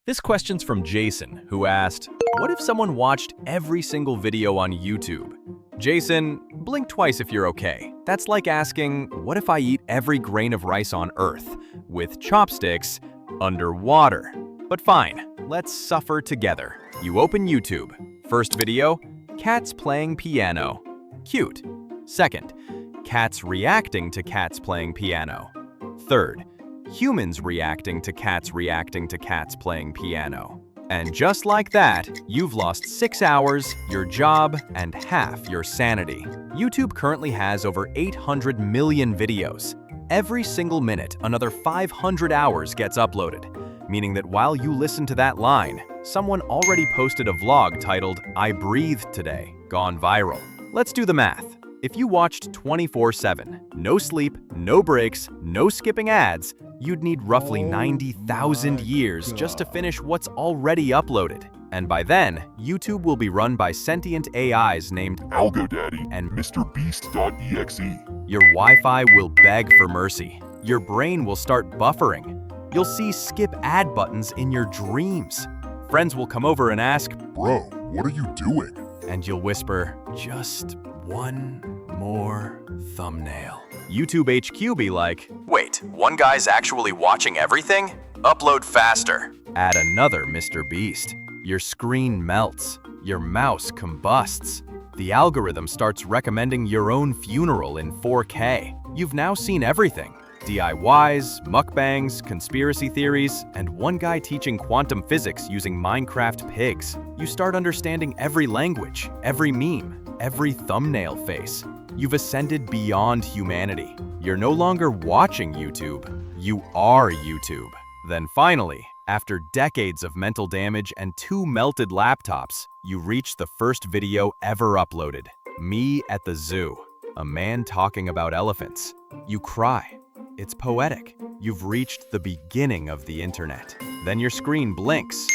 This question's from Jason, who asked, what if someone watched every single video on YouTube? Jason, blink twice if you're okay. That's like asking, what if I eat every grain of rice on Earth, with chopsticks, underwater? But fine, let's suffer together. You open YouTube. First video, cats playing piano. Cute. Second, cats reacting to cats playing piano. Third, humans reacting to cats playing piano. And just like that, you've lost 6 hours, your job, and half your sanity. YouTube currently has over 800 million videos. Every single minute, another 500 hours gets uploaded, meaning that while you listen to that line, someone already posted a vlog titled, "I breathed today," gone viral. Let's do the math. If you watched 24/7, no sleep, no breaks, no skipping ads, you'd need roughly 90,000 years just to finish what's already uploaded. And by then, YouTube will be run by sentient AIs named AlgoDaddy and MrBeast.exe. Your Wi-Fi will beg for mercy. Your brain will start buffering. You'll see skip ad buttons in your dreams. Friends will come over and ask, Bro, what are you doing? and you'll whisper, just one more thumbnail. YouTube HQ be like, wait, one guy's actually watching everything? Upload faster. Add another Mr. Beast. Your screen melts. Your mouse combusts. The algorithm starts recommending your own funeral in 4K. You've now seen everything. DIYs, mukbangs, conspiracy theories, and one guy teaching quantum physics using Minecraft pigs. You start understanding every language, every meme, every thumbnail face. You've ascended beyond humanity. You're no longer watching YouTube, you are YouTube. Then finally, after decades of mental damage and 2 melted laptops, you reach the first video ever uploaded. Me at the zoo, a man talking about elephants. You cry. It's poetic. You've reached the beginning of the internet. Then your screen blinks.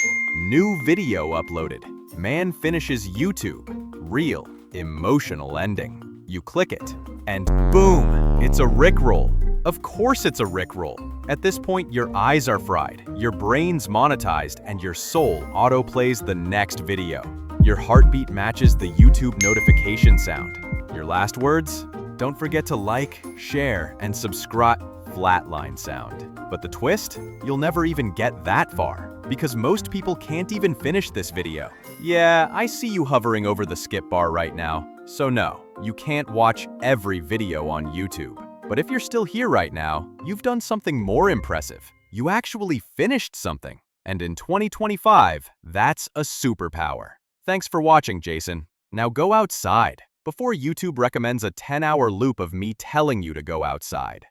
New video uploaded. Man finishes YouTube. Real, emotional ending. You click it, and boom, it's a Rickroll. Of course it's a Rickroll. At this point, your eyes are fried, your brain's monetized, and your soul autoplays the next video. Your heartbeat matches the YouTube notification sound. Your last words? Don't forget to like, share, and subscribe. Flatline sound. But the twist? You'll never even get that far, because most people can't even finish this video. Yeah, I see you hovering over the skip bar right now. So no, you can't watch every video on YouTube. But if you're still here right now, you've done something more impressive. You actually finished something. And in 2025, that's a superpower. Thanks for watching, Jason. Now go outside, before YouTube recommends a 10-hour loop of me telling you to go outside.